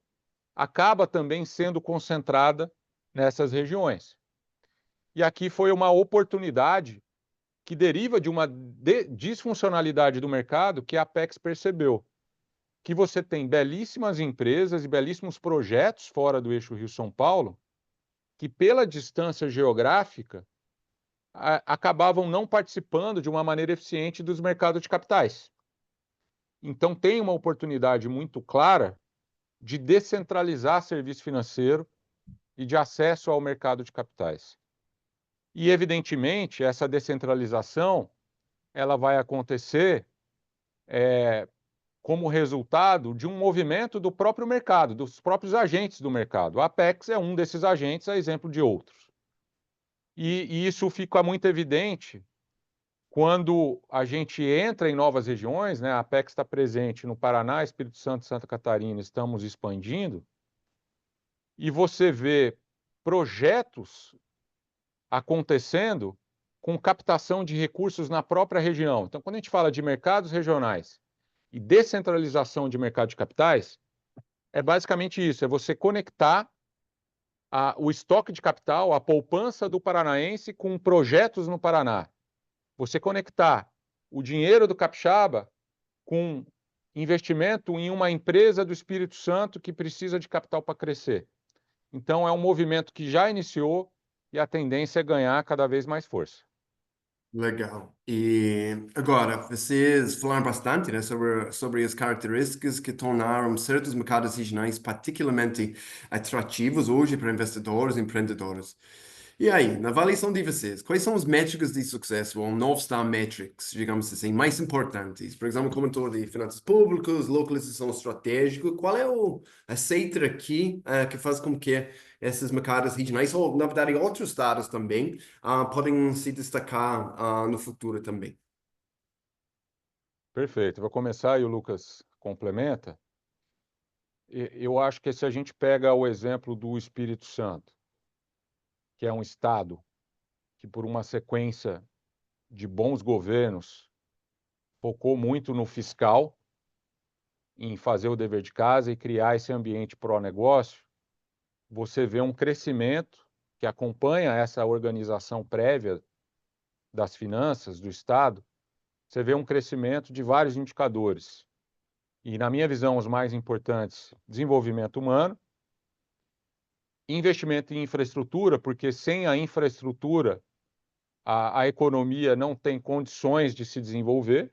acaba também sendo concentrada nessas regiões. E aqui foi uma oportunidade que deriva de uma disfuncionalidade do mercado que a Apex percebeu, que você tem belíssimas empresas e belíssimos projetos fora do eixo Rio-São Paulo, que pela distância geográfica acabavam não participando de uma maneira eficiente dos mercados de capitais. Então tem uma oportunidade muito clara de descentralizar serviço financeiro e de acesso ao mercado de capitais. E, evidentemente, essa descentralização ela vai acontecer como resultado de um movimento do próprio mercado, dos próprios agentes do mercado. A Apex é um desses agentes, a exemplo de outros. E isso fica muito evidente quando a gente entra em novas regiões, né? A Apex está presente no Paraná, Espírito Santo e Santa Catarina, estamos expandindo, e você vê projetos acontecendo com captação de recursos na própria região. Então, quando a gente fala de mercados regionais e descentralização de mercado de capitais, é basicamente isso, é você conectar o estoque de capital, a poupança do paranaense com projetos no Paraná. Você conectar o dinheiro do capixaba com investimento em uma empresa do Espírito Santo que precisa de capital para crescer. Então, é um movimento que já iniciou e a tendência é ganhar cada vez mais força. Legal. E agora, vocês falaram bastante, né, sobre as características que tornaram certos mercados regionais particularmente atrativos hoje para investidores e empreendedores. E aí, na avaliação de vocês, quais são as métricas de sucesso, ou North Star Metrics, digamos assim, mais importantes? Por exemplo, comentou de finanças públicas, localização estratégica, qual é a seita aqui que faz com que esses mercados regionais, ou na verdade outros estados também, podem se destacar no futuro também? Perfeito. Vou começar e o Lucas complementa. Eu acho que se a gente pega o exemplo do Espírito Santo, que é um estado que, por uma sequência de bons governos, focou muito no fiscal, em fazer o dever de casa e criar esse ambiente pró-negócio, você vê um crescimento que acompanha essa organização prévia das finanças do Estado, você vê um crescimento de vários indicadores. E, na minha visão, os mais importantes: desenvolvimento humano, investimento em infraestrutura, porque sem a infraestrutura, a economia não tem condições de se desenvolver,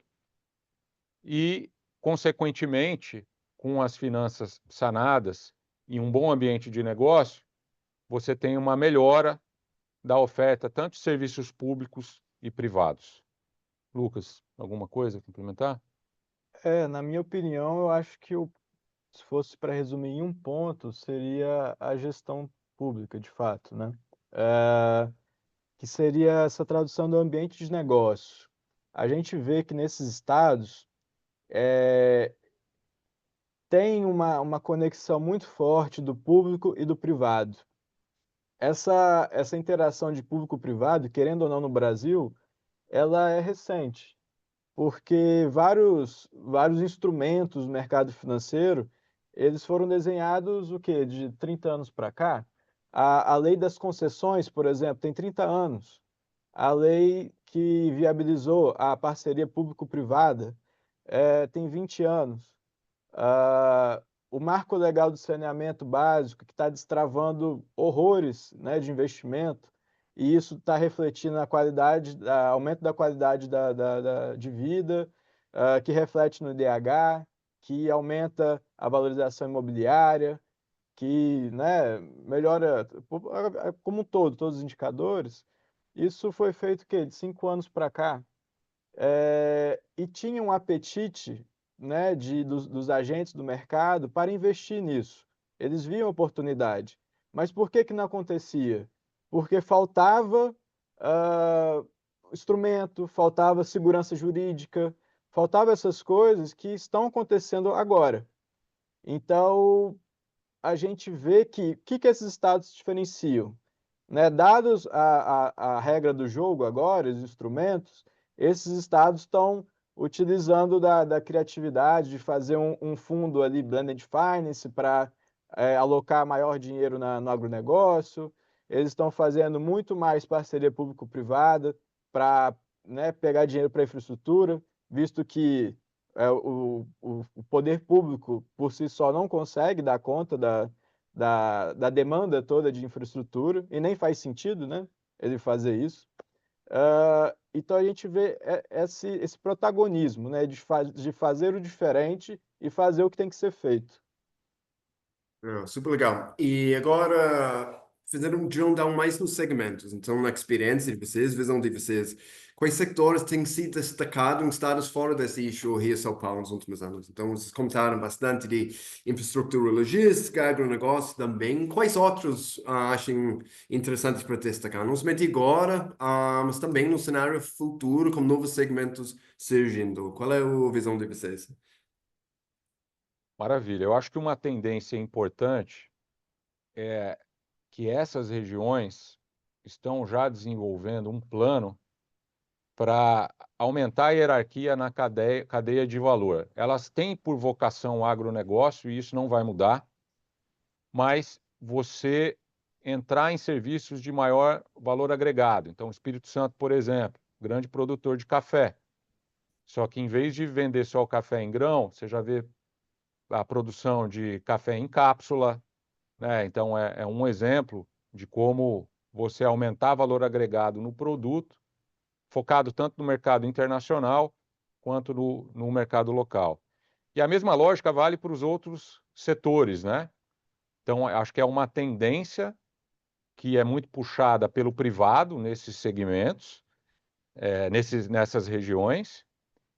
e, consequentemente, com as finanças sanadas e um bom ambiente de negócio, você tem uma melhora da oferta, tanto de serviços públicos e privados. Lucas, alguma coisa a complementar? Na minha opinião, eu acho que se fosse para resumir em um ponto, seria a gestão pública, de fato, né? Que seria essa tradução do ambiente de negócio. A gente vê que nesses estados tem uma conexão muito forte do público e do privado. Essa interação de público-privado, querendo ou não no Brasil, ela é recente, porque vários instrumentos do mercado financeiro, eles foram desenhados o quê? De 30 anos para cá. A lei das concessões, por exemplo, tem 30 anos. A lei que viabilizou a parceria público-privada tem 20 anos. Ah, o marco legal do saneamento básico, que está destravando horrores, né, de investimento, e isso está refletindo na qualidade, aumento da qualidade de vida, que reflete no IDH, que aumenta a valorização imobiliária, que, né, melhora como um todo, todos os indicadores. Isso foi feito o quê? De 5 anos para cá. E tinha um apetite, né, dos agentes do mercado para investir nisso. Eles viam oportunidade. Mas por que que não acontecia? Porque faltava ah, instrumento, faltava segurança jurídica, faltava essas coisas que estão acontecendo agora. Então, a gente vê que o que esses estados se diferenciam? Né? Dados a regra do jogo agora, os instrumentos, esses estados estão utilizando da criatividade de fazer um fundo ali, blended finance, para alocar maior dinheiro no agronegócio. Eles estão fazendo muito mais parceria público-privada para, né, pegar dinheiro para infraestrutura, visto que o poder público por si só não consegue dar conta da demanda toda de infraestrutura, e nem faz sentido, né, ele fazer isso. Então a gente vê esse protagonismo, né, de fazer o diferente e fazer o que tem que ser feito. Super legal. E agora, fazer um drill down mais nos segmentos. Então, na experiência de vocês, visão de vocês, quais sectores têm se destacado em estados fora desse eixo Rio-São Paulo nos últimos anos? Então, vocês comentaram bastante de infraestrutura logística, agronegócio também. Quais outros acham interessantes para destacar? Não somente agora, mas também no cenário futuro, com novos segmentos surgindo. Qual é a visão de vocês? Maravilha. Eu acho que uma tendência importante é que essas regiões estão já desenvolvendo um plano para aumentar a hierarquia na cadeia de valor. Elas têm por vocação o agronegócio, e isso não vai mudar, mas você entrar em serviços de maior valor agregado. Então, o Espírito Santo, por exemplo, grande produtor de café. Só que, em vez de vender só o café em grão, você já vê a produção de café em cápsula, né? Então, é um exemplo de como você aumentar valor agregado no produto focado tanto no mercado internacional quanto no mercado local. E a mesma lógica vale para os outros setores, né? Então, acho que é uma tendência que é muito puxada pelo privado nesses segmentos, nessas regiões,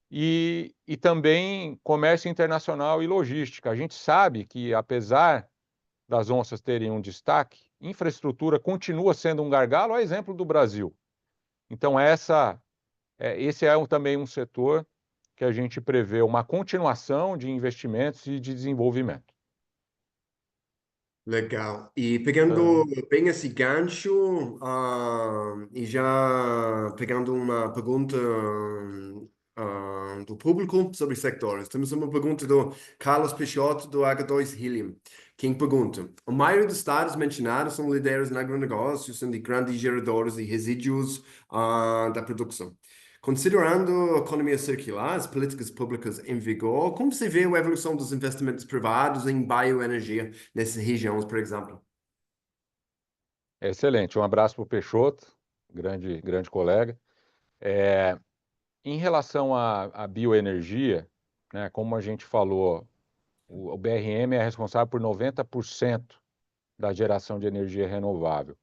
e também comércio internacional e logística. A gente sabe que, apesar das onças terem um destaque, infraestrutura continua sendo um gargalo, a exemplo do Brasil. Então, esse é também um setor que a gente prevê uma continuação de investimentos e de desenvolvimento. Legal. E pegando bem esse gancho, e já pegando uma pergunta do público sobre sectores. Temos uma pergunta do Carlos Peixoto, do H2 Helium, quem pergunta: a maioria dos estados mencionados são líderes no agronegócio, são de grandes geradores de resíduos da produção. Considerando a economia circular, as políticas públicas em vigor, como você vê a evolução dos investimentos privados em bioenergia nessas regiões, por exemplo? Excelente. Um abraço para o Peixoto, grande colega. Em relação à bioenergia, né, como a gente falou, o BRM é responsável por 90% da geração de energia renovável.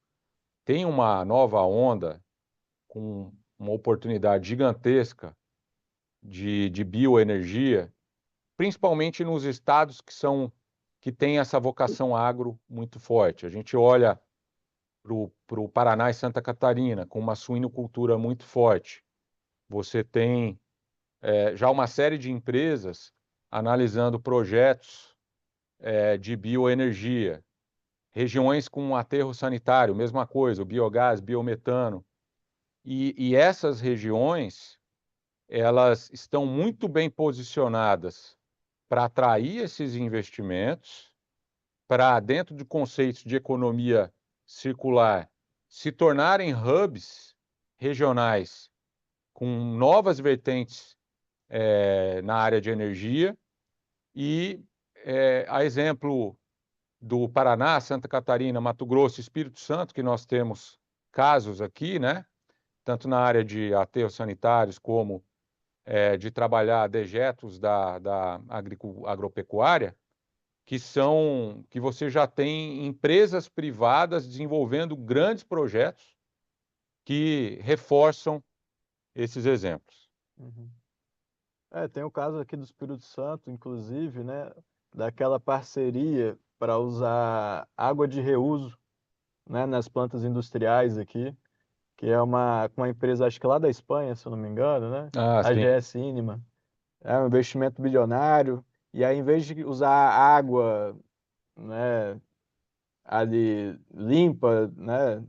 Tem uma nova onda com uma oportunidade gigantesca de bioenergia, principalmente nos estados que têm essa vocação agro muito forte. A gente olha para o Paraná e Santa Catarina, com uma suinocultura muito forte. Você tem já uma série de empresas analisando projetos de bioenergia. Regiões com aterro sanitário, mesma coisa, o biogás, biometano. E essas regiões, elas estão muito bem posicionadas para atrair esses investimentos, para, dentro de conceitos de economia circular, se tornarem hubs regionais com novas vertentes na área de energia e, a exemplo do Paraná, Santa Catarina, Mato Grosso, Espírito Santo, que nós temos casos aqui, né? Tanto na área de aterros sanitários como de trabalhar dejetos da agropecuária, que você já tem empresas privadas desenvolvendo grandes projetos que reforçam esses exemplos. Uhum. Tem o caso aqui do Espírito Santo, inclusive, né, daquela parceria para usar água de reuso, né, nas plantas industriais aqui, que é uma empresa, acho que lá da Espanha, se eu não me engano, né, Ah, a sim. GS Inima. É um investimento bilionário, e aí, em vez de usar água, né, ali limpa, né,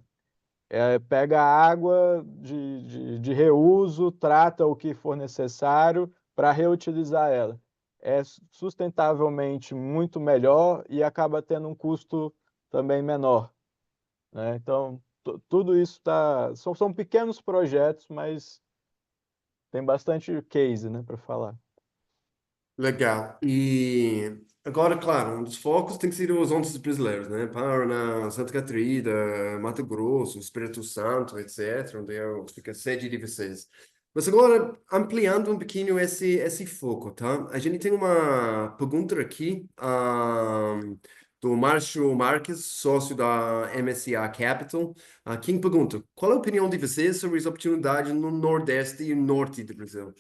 pega a água de reuso, trata o que for necessário para reutilizar ela. É sustentavelmente muito melhor e acaba tendo um custo também menor, né? Então, tudo isso são pequenos projetos, mas tem bastante case, né, para falar. Legal. E agora, claro, um dos focos tem que ser os onças brasileiros, né? Paraná, Santa Catarina, Mato Grosso, Espírito Santo, etc., onde fica a sede de vocês. Mas agora, ampliando um pouquinho esse foco, tá? A gente tem uma pergunta aqui, do Márcio Marques, sócio da MSA Capital. Quem pergunta: qual é a opinião de vocês sobre as oportunidades no Nordeste e Norte do Brasil?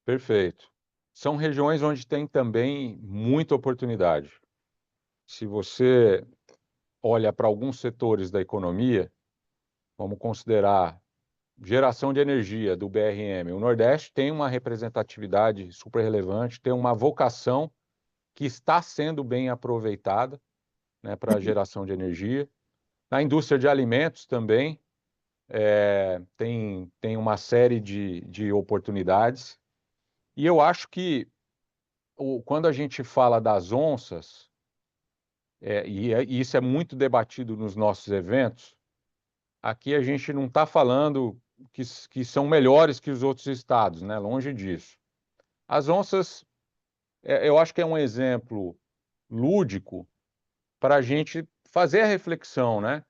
Perfeito. São regiões onde tem também muita oportunidade. Se você olha para alguns setores da economia, vamos considerar geração de energia do BRM. O Nordeste tem uma representatividade super relevante, tem uma vocação que está sendo bem aproveitada, né, para a geração de energia. Na indústria de alimentos também tem uma série de oportunidades. E eu acho que quando a gente fala das onças, e isso é muito debatido nos nossos eventos, aqui a gente não está falando que são melhores que os outros estados, né? Longe disso. As onças, eu acho que é um exemplo lúdico para a gente fazer a reflexão, né?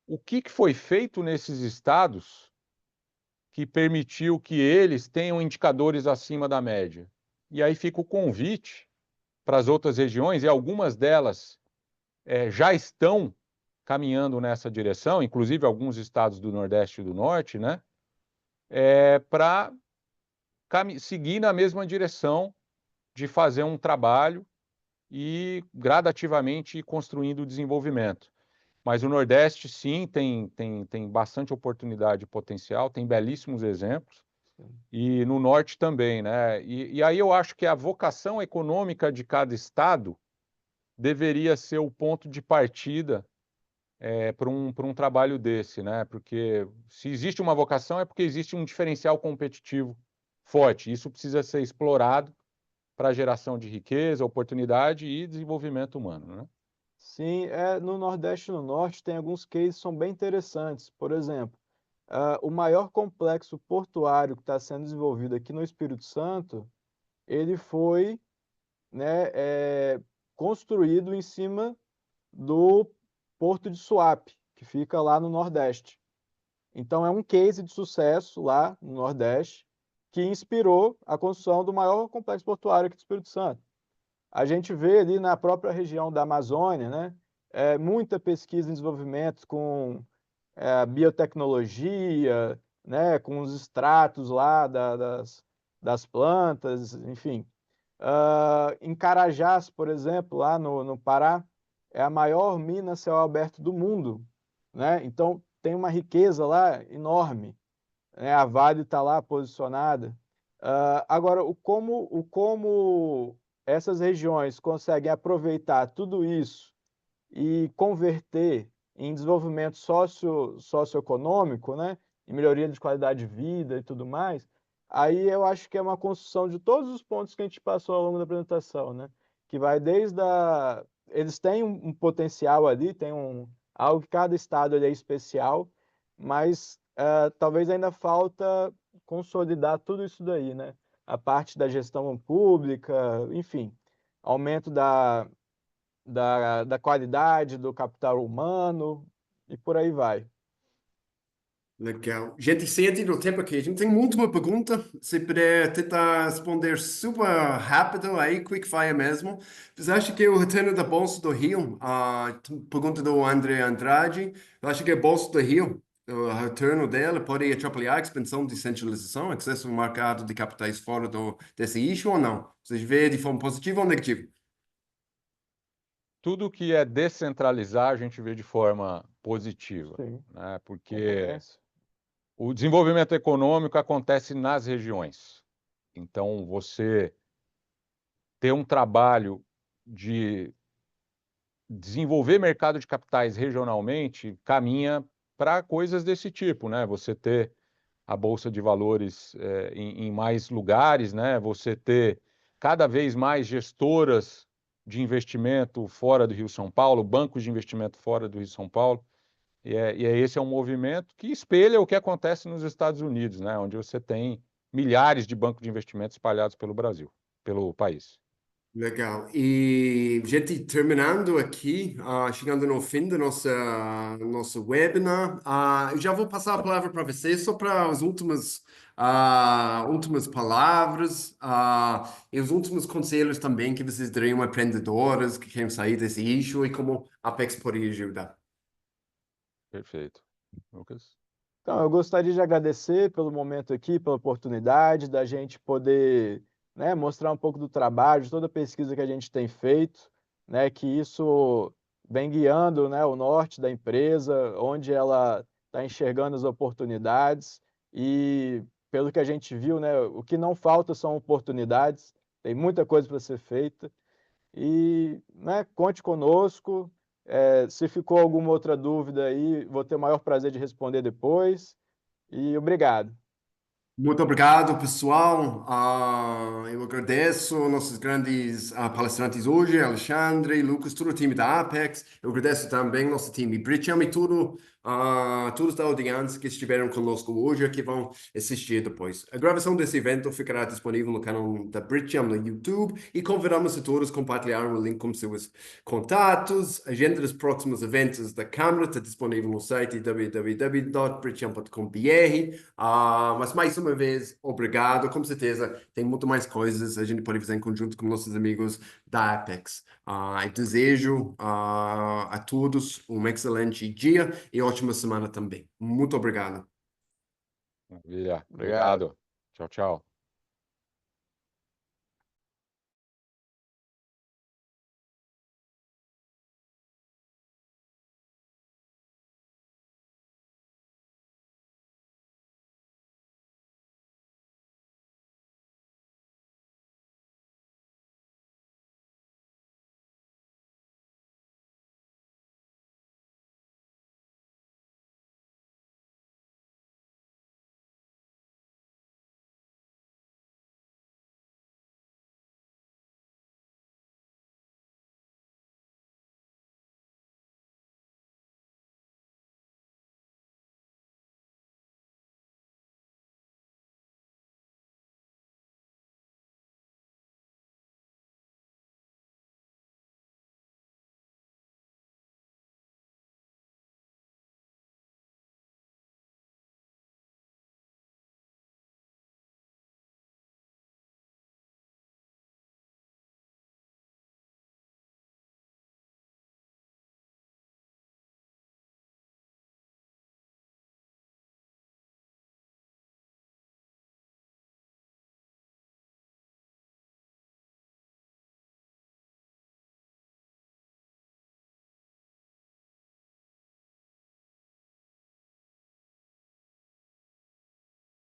O que foi feito nesses estados que permitiu que eles tenham indicadores acima da média. E aí fica o convite para as outras regiões, e algumas delas já estão caminhando nessa direção, inclusive alguns estados do Nordeste e do Norte, né? Para seguir na mesma direção de fazer um trabalho e gradativamente ir construindo o desenvolvimento. Mas o Nordeste, sim, tem bastante oportunidade e potencial, tem belíssimos exemplos, e no Norte também, né? E aí eu acho que a vocação econômica de cada estado deveria ser o ponto de partida para um trabalho desse, né? Porque se existe uma vocação é porque existe um diferencial competitivo forte. Isso precisa ser explorado para a geração de riqueza, oportunidade e desenvolvimento humano, né? Sim, no Nordeste e no Norte tem alguns cases que são bem interessantes. Por exemplo, o maior complexo portuário que está sendo desenvolvido aqui no Espírito Santo, ele foi, né, construído em cima do Porto de Suape, que fica lá no Nordeste. Então, é um case de sucesso lá no Nordeste que inspirou a construção do maior complexo portuário aqui do Espírito Santo. A gente vê ali na própria região da Amazônia, né, muita pesquisa em desenvolvimento com biotecnologia, né, com os extratos lá das plantas, enfim. Em Carajás, por exemplo, lá no Pará, é a maior mina a céu aberto do mundo, né? Então, tem uma riqueza lá enorme, né? A Vale está lá posicionada. Agora, como essas regiões conseguem aproveitar tudo isso e converter em desenvolvimento socioeconômico, né? Em melhoria de qualidade de vida e tudo mais, aí eu acho que é uma construção de todos os pontos que a gente passou ao longo da apresentação, né? Que vai desde a... Eles têm um potencial ali, tem algo que cada estado ele é especial, mas talvez ainda falta consolidar tudo isso daí, né? A parte da gestão pública, enfim, aumento da qualidade do capital humano e por aí vai. Legal. Gente, sente no tempo aqui. A gente tem muito uma pergunta. Se puder tentar responder super rápido aí, quick fire mesmo. Você acha que o retorno da Bolsa do Rio, a pergunta do André Andrade, eu acho que a Bolsa do Rio, o retorno dela pode atrapalhar a expansão de centralização, acesso ao mercado de capitais fora desse eixo ou não? Vocês vê de forma positiva ou negativa? Tudo que é descentralizar, a gente vê de forma positiva, Sim, né? Porque concorrência. o desenvolvimento econômico acontece nas regiões. Então, você ter um trabalho de desenvolver mercado de capitais regionalmente caminha para coisas desse tipo, né? Você ter a bolsa de valores em mais lugares, né? Você ter cada vez mais gestoras de investimento fora do Rio São Paulo, bancos de investimento fora do Rio São Paulo, esse é um movimento que espelha o que acontece nos Estados Unidos, né? Onde você tem milhares de bancos de investimento espalhados pelo Brasil, pelo país. Legal. E, gente, terminando aqui, chegando no fim do nosso webinar, eu já vou passar a palavra para você, só para as últimas palavras e os últimos conselhos também que vocês dariam a empreendedoras que querem sair desse eixo e como a Apex poderia ajudar. Perfeito. Lucas? Então, eu gostaria de agradecer pelo momento aqui, pela oportunidade da gente poder, né, mostrar um pouco do trabalho, de toda a pesquisa que a gente tem feito, né, que isso vem guiando, né, o norte da empresa, onde ela está enxergando as oportunidades e, pelo que a gente viu, né, o que não falta são oportunidades, tem muita coisa para ser feita e, né, conte conosco. Se ficou alguma outra dúvida aí, vou ter o maior prazer de responder depois. E obrigado. Muito obrigado, pessoal. Eu agradeço nossos grandes palestrantes hoje, Alexandre, Lucas, todo o time da Apex. Eu agradeço também nosso time Bricham e todo todos da audiência que estiveram conosco hoje, que vão assistir depois. A gravação desse evento ficará disponível no canal da Bridgejam no YouTube e convidamos a todos a compartilhar o link com seus contatos. A agenda dos próximos eventos da Câmara está disponível no site www.bridgejam.com.br. Mas mais uma vez, obrigado. Com certeza, tem muito mais coisas a gente pode fazer em conjunto com nossos amigos da Apex. Eu desejo a todos um excelente dia e ótima semana também. Muito obrigado. Maravilha. Obrigado. Obrigado. Tchau, tchau.